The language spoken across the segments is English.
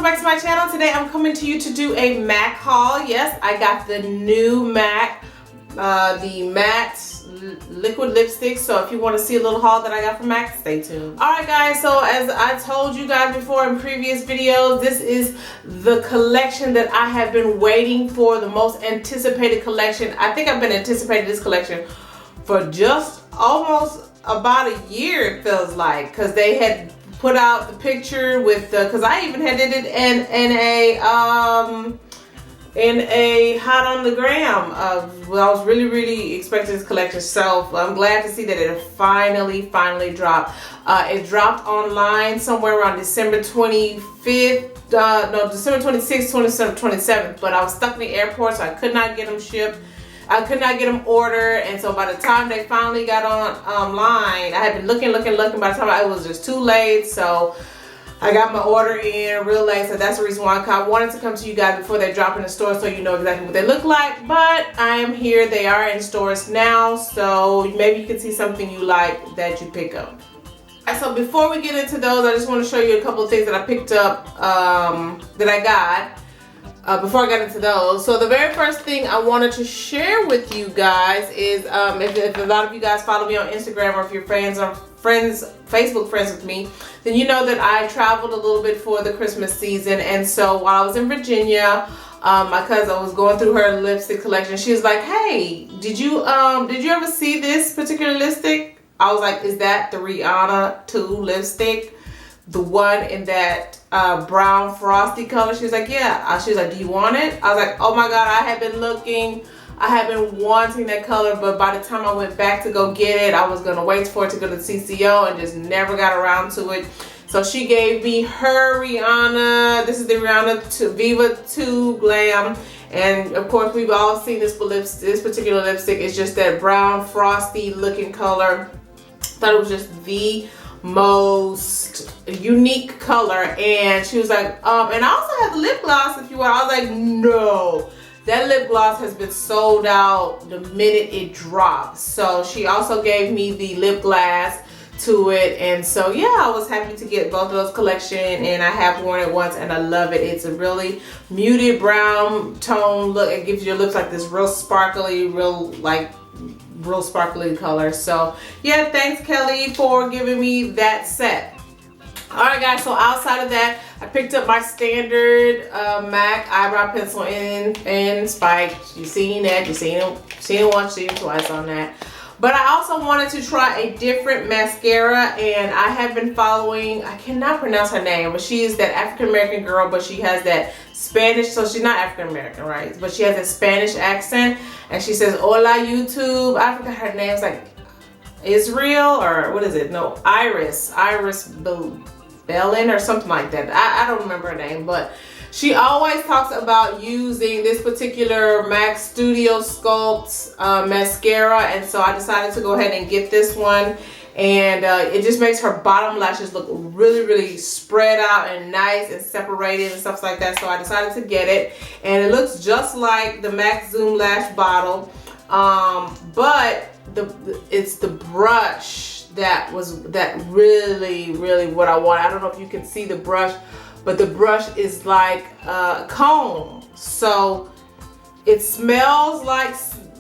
back to my channel. Today I'm coming to you to do a MAC haul. Yes, I got the new MAC, the matte liquid lipstick. So if you want to see a little haul that I got from MAC, stay tuned. Alright guys, so as I told you guys before in previous videos, this is the collection that I have been waiting for, the most anticipated collection. I think I've been anticipating this collection for just almost about a year, it feels like, because they had put out the picture with the, because I even had did it in a hot on the gram. Well, I was really expecting this collection, so I'm glad to see that it finally dropped. It dropped online somewhere around December 25th, no, December 26th, 27th, 27th, but I was stuck in the airport, so I could not get them shipped. I could not get them ordered, and so by the time they finally got online, I had been looking. By the time it was just too late, so I got my order in real late. So that's the reason why I wanted to come to you guys before they drop in the store, so you know exactly what they look like. But I am here; they are in stores now, so maybe you can see something you like that you pick up. Alright, so before we get into those, I just want to show you a couple of things that I picked up that I got. Before I got into those, so the very first thing I wanted to share with you guys is if a lot of you guys follow me on Instagram, or if you're Facebook friends with me, then you know that I traveled a little bit for the Christmas season. And so while I was in Virginia, my cousin was going through her lipstick collection. She was like, "Hey, did you ever see this particular lipstick?" I was like, "Is that the Rihanna 2 lipstick? The one in that brown frosty color?" She was like, "Yeah." She was like, "Do you want it?" I was like, "Oh my god, I have been looking. I have been wanting that color, but by the time I went back to go get it, I was gonna wait for it to go to CCO and just never got around to it." So she gave me her Rihanna. This is the Rihanna Viva 2 Glam. And of course, we've all seen this particular lipstick. It's just that brown frosty looking color. Thought it was just the most unique color. And she was like, and I also have the lip gloss if you want. I was like, no, that lip gloss has been sold out the minute it dropped. So she also gave me the lip gloss to it, and so yeah, I was happy to get both of those collection, and I have worn it once and I love it. It's a really muted brown tone look. It gives your lips like this real sparkly, real sparkly color. So yeah, thanks Kelly for giving me that set. Alright guys, so outside of that, I picked up my standard MAC eyebrow pencil in spike. You've seen that, you've seen it once, seen it twice on that. But I also wanted to try a different mascara, and I have been following, I cannot pronounce her name, but she is that African American girl, but she has that Spanish, so she's not African American, right? But she has a Spanish accent, and she says, "Hola YouTube." I forgot her name. It's like Israel, or what is it? No, Iris Bellin or something like that. I don't remember her name, but she always talks about using this particular MAC Studio Sculpt mascara, and so I decided to go ahead and get this one. And it just makes her bottom lashes look really spread out and nice and separated and stuff like that. So I decided to get it, and it looks just like the MAC Zoom Lash bottle, but it's the brush that really what I want. I don't know if you can see the brush, but the brush is like a comb. So it smells like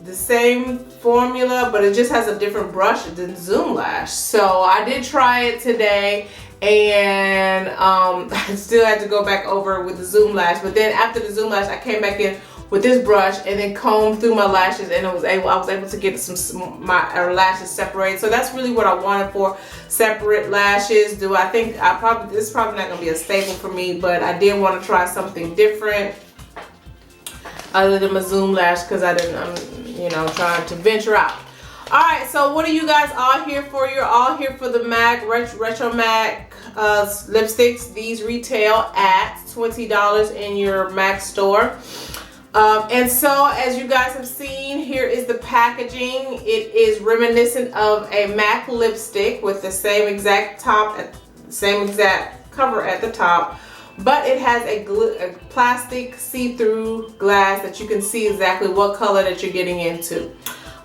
the same formula, but it just has a different brush than Zoom Lash. So I did try it today, and I still had to go back over with the Zoom Lash. But then after the Zoom Lash, I came back in with this brush and then combed through my lashes, and I was able to get my lashes separated. So that's really what I wanted for separate lashes. I think this is probably not gonna be a staple for me, but I did want to try something different other than my Zoom Lash, because I'm trying to venture out. All right, so what are you guys all here for? You're all here for the MAC Retro MAC lipsticks. These retail at $20 in your MAC store. And so, as you guys have seen, here is the packaging. It is reminiscent of a MAC lipstick with the same exact cover at the top, but it has a plastic see-through glass that you can see exactly what color that you're getting into.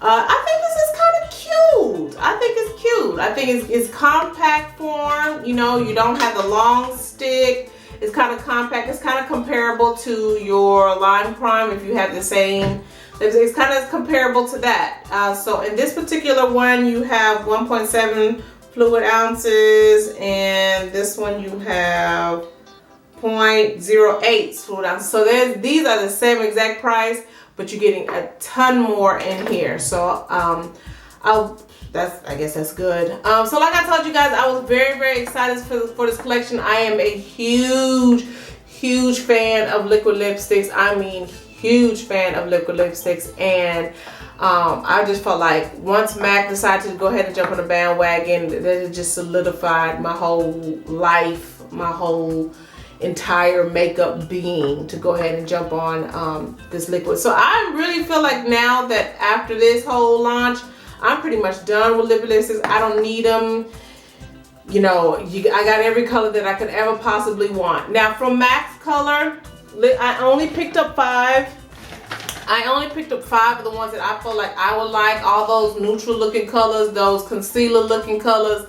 I think this is kind of cute. I think it's cute. I think it's compact form. You know, you don't have the long stick. It's kind of compact. It's kind of comparable to your Lime Crime if you have the same. It's kind of comparable to that. So in this particular one, you have 1.7 fluid ounces, and this one you have 0.08 fluid ounces. So these are the same exact price, but you're getting a ton more in here. So I guess that's good. So like I told you guys, I was very, very excited for this collection. I am a huge fan of liquid lipsticks. I mean, huge fan of liquid lipsticks, and I just felt like once MAC decided to go ahead and jump on the bandwagon, that it just solidified my whole life, my whole entire makeup being to go ahead and jump on this liquid. So I really feel like now that after this whole launch, I'm pretty much done with liquid lipsticks. I don't need them. You know, I got every color that I could ever possibly want. Now from MAC's color, I only picked up 5. I only picked up 5 of the ones that I feel like I would like. All those neutral looking colors, those concealer looking colors,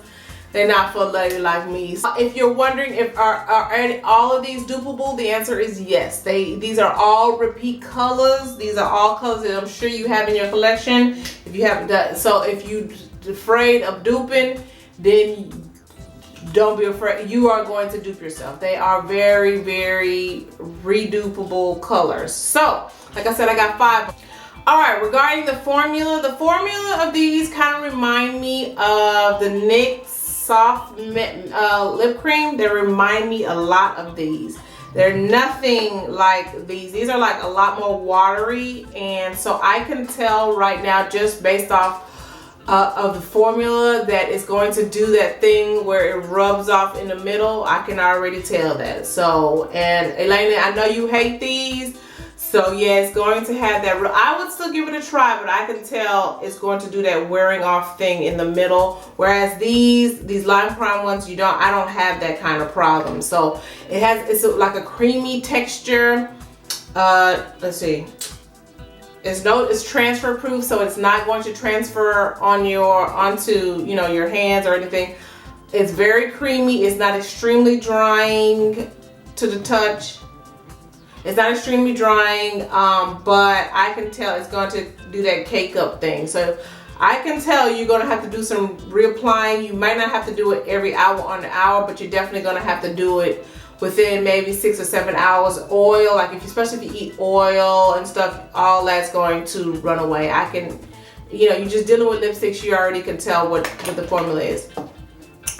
they're not for a lady like me. So if you're wondering if are all of these dupeable, the answer is yes. These are all repeat colors. These are all colors that I'm sure you have in your collection. If you haven't done so, if you're afraid of duping, then don't be afraid. You are going to dupe yourself. They are very, very redupable colors. So like I said, I got 5. All right, regarding the formula of these kind of remind me of the NYX soft lip cream. They remind me a lot of these. They're nothing like these. These are like a lot more watery, and so I can tell right now just based off of the formula that it's going to do that thing where it rubs off in the middle. I can already tell that. So, and Elena, I know you hate these. So yeah, it's going to have that. I would still give it a try, but I can tell it's going to do that wearing off thing in the middle. Whereas these Lime Crime ones, I don't have that kind of problem. So it's like a creamy texture. Let's see. It's transfer proof, so it's not going to transfer onto your hands or anything. It's very creamy. It's not extremely drying to the touch. It's not extremely drying, but I can tell it's going to do that cake up thing. So I can tell you're going to have to do some reapplying. You might not have to do it every hour on the hour, but you're definitely going to have to do it within maybe 6 or 7 hours. Oil, like especially if you eat oil and stuff, all that's going to run away. You're just dealing with lipsticks, you already can tell what the formula is.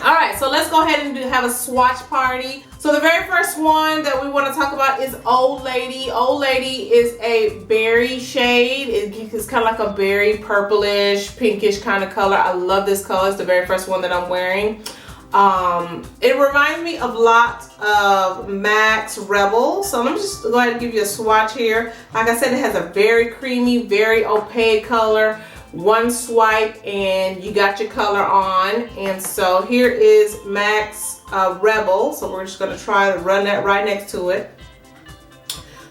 All right, so let's go ahead and have a swatch party. So the very first one that we want to talk about is Old Lady. Old Lady is a berry shade. It's kind of like a berry purplish, pinkish kind of color. I love this color. It's the very first one that I'm wearing. It reminds me of a lot of MAC's Rebel. So let me just go ahead and give you a swatch here. Like I said, it has a very creamy, very opaque color. One swipe and you got your color on. And so here is MAC's Rebel. So we're just going to try to run that right next to it.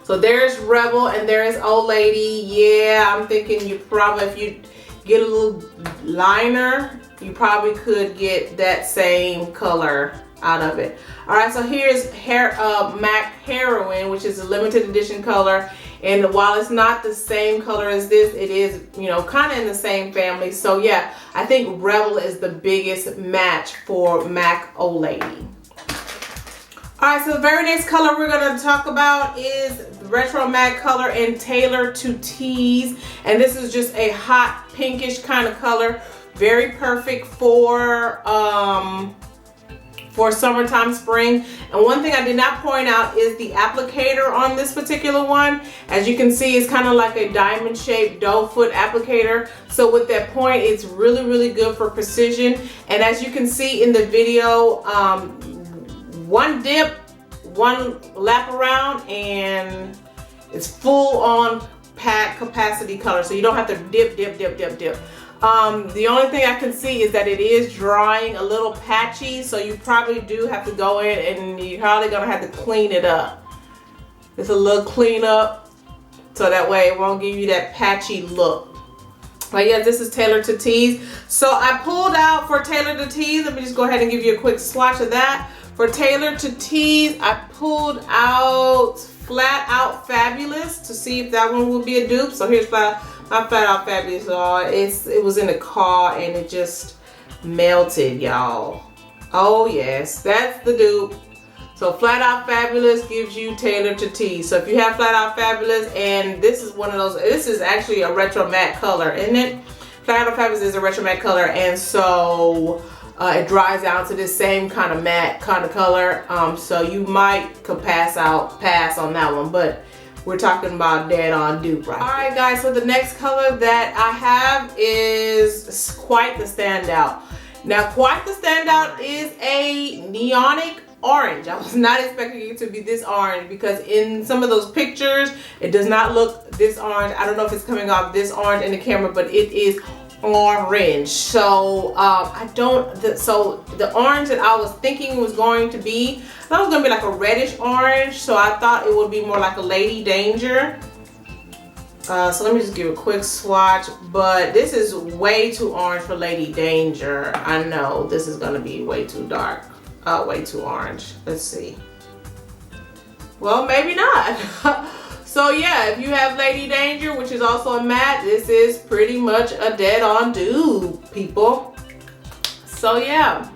So there's Rebel and there's Old Lady. Yeah, I'm thinking you probably, if you get a little liner, you probably could get that same color out of it. All right, so here's MAC Heroin, which is a limited edition color. And while it's not the same color as this, it is, kind of in the same family. So yeah, I think Rebel is the biggest match for MAC Old Lady. All right, so the very next color we're gonna talk about is the Retro Matte color in Tailor To Tees. And this is just a hot pinkish kind of color. Very perfect for summertime, spring. And one thing I did not point out is the applicator on this particular one. As you can see, it's kind of like a diamond shaped doe foot applicator. So with that point, it's really, really good for precision. And as you can see in the video, one dip, one lap around, and it's full on pack capacity color. So you don't have to dip. The only thing I can see is that it is drying a little patchy, so you probably do have to go in and you're probably gonna have to clean it up. Just a little cleanup, so that way it won't give you that patchy look. But yeah, this is Tailor To Tees. So I pulled out for Tailor To Tees. Let me just go ahead and give you a quick swatch of that. For Tailor To Tees, I pulled out Flat Out Fabulous to see if that one would be a dupe. So here's my Flat Out Fabulous. It was in the car and it just melted, y'all. Oh yes, that's the dupe. So Flat Out Fabulous gives you Tailor To Tee. So if you have Flat Out Fabulous, and this is one of those, this is actually a retro matte color, isn't it? Flat Out Fabulous is a retro matte color, and so it dries down to this same kind of matte kind of color. So you could pass on that one, but we're talking about dead on dupe, right? All right, guys. So the next color that I have is quite the standout. Now, quite the standout is a neonic orange. I was not expecting it to be this orange because in some of those pictures, it does not look this orange. I don't know if it's coming off this orange in the camera, but it is orange. So so the orange that I was thinking was going to be, I thought it was going to be like a reddish orange. So I thought it would be more like a Lady Danger. So let me just give a quick swatch, but this is way too orange for Lady Danger. I know this is gonna be way too dark, way too orange. Let's see. Well, maybe not. So yeah, if you have Lady Danger, which is also a matte, this is pretty much a dead on dupe, people. So yeah,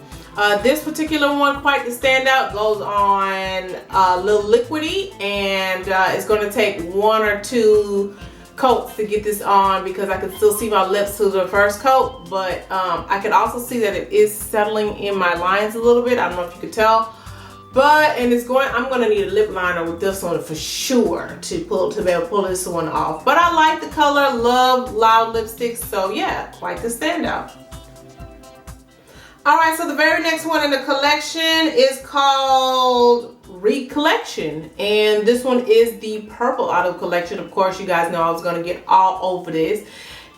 this particular one, quite the standout, goes on a little liquidy, and it's gonna take 1 or 2 coats to get this on because I can still see my lips through the first coat, but I can also see that it is settling in my lines a little bit. I don't know if you could tell, but I'm gonna need a lip liner with this one for sure to be able to pull this one off. But I like the color, love loud lipsticks, so yeah, quite the standout. All right, so the very next one in the collection is called Recollection, and this one is the purple out of collection. Of course, you guys know I was going to get all over this,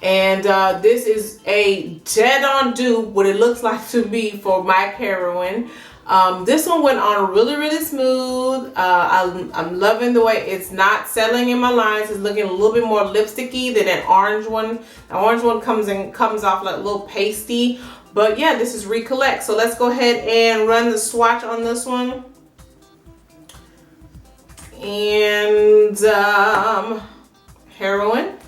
and this is a dead on dupe, what it looks like to me, for my heroine. This one went on really smooth. I'm loving the way it's not settling in my lines. It's looking a little bit more lipsticky than that orange one. The orange one comes off like a little pasty. But yeah, this is Recollect. So let's go ahead and run the swatch on this one. And heroine.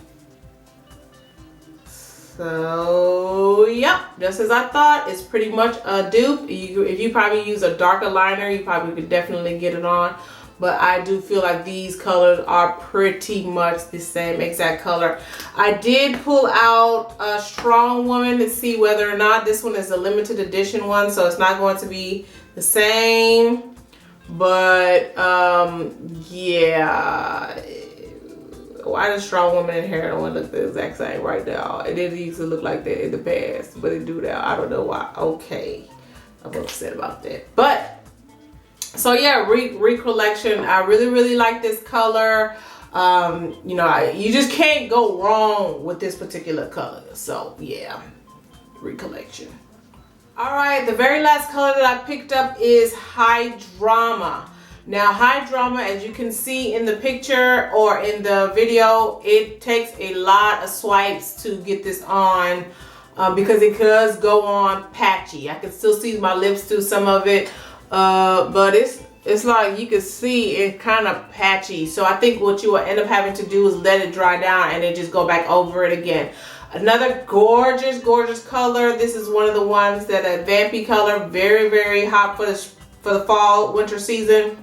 So yep, just as I thought, it's pretty much a dupe. If you probably use a darker liner, you probably could definitely get it on. But I do feel like these colors are pretty much the same exact color. I did pull out a Strong Woman to see whether or not this one is a limited edition one, so it's not going to be the same. But yeah, why does Strong Woman and Heroine look the exact same right now? It didn't used to look like that in the past, but it do now. I don't know why. Okay, I'm upset about that. But so yeah, Recollection. I really like this color. You know, you just can't go wrong with this particular color. So yeah, Recollection. All right, the very last color that I picked up is High Drama. Now, High Drama, as you can see in the picture or in the video, it takes a lot of swipes to get this on because it does go on patchy. I can still see my lips through some of it. But it's like you can see it kind of patchy. So I think what you will end up having to do is let it dry down and then just go back over it again. Another gorgeous color. This is one of the ones that a vampy color, very hot for the fall winter season.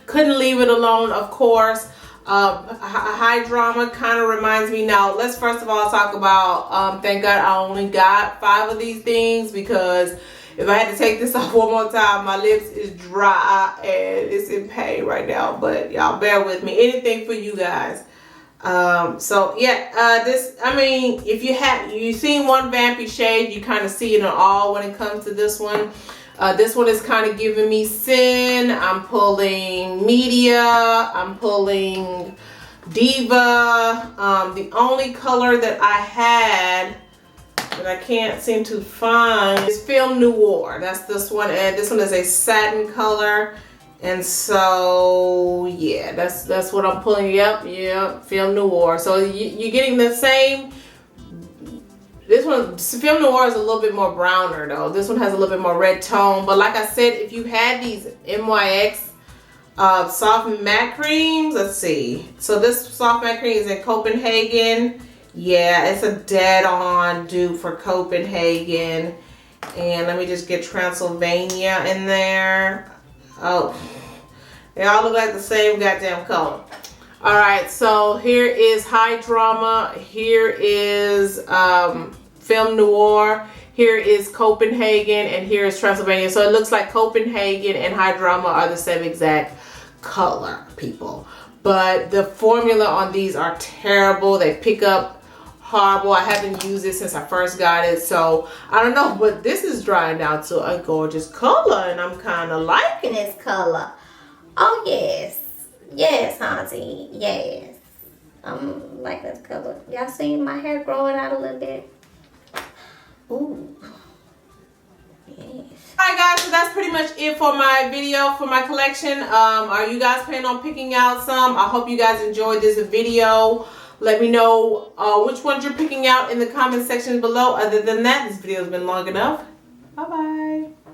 Couldn't leave it alone, of course. High Drama kind of reminds me. Now let's first of all talk about thank God I only got 5 of these things, because if I had to take this off one more time, my lips is dry and it's in pain right now. But y'all bear with me. Anything for you guys. So yeah, this, I mean, if you've seen one vampy shade, you kind of see it in all when it comes to this one. This one is kind of giving me Sin. I'm pulling Media. I'm pulling Diva. The only color that I had that I can't seem to find is Film Noir. That's this one, and this one is a satin color. And so yeah, that's what I'm pulling. Yep, Film Noir. So you're getting the same. This one, Film Noir is a little bit more browner though. This one has a little bit more red tone. But like I said, if you had these MYX soft matte creams, let's see. So this soft matte cream is in Copenhagen. Yeah, it's a dead-on dupe for Copenhagen. And let me just get Transylvania in there. Oh, they all look like the same goddamn color. All right, so here is High Drama. Here is Film Noir. Here is Copenhagen, and here is Transylvania. So it looks like Copenhagen and High Drama are the same exact color, people. But the formula on these are terrible. They pick up horrible. I haven't used it since I first got it, so I don't know, but this is drying down to a gorgeous color, and I'm kind of liking this color. Oh yes, yes, auntie, yes. I'm liking this color. Y'all see my hair growing out a little bit? Ooh. Yes. Alright guys, so that's pretty much it for my video for my collection. Are you guys planning on picking out some? I hope you guys enjoyed this video. Let me know which ones you're picking out in the comment section below. Other than that, this video has been long enough. Bye bye.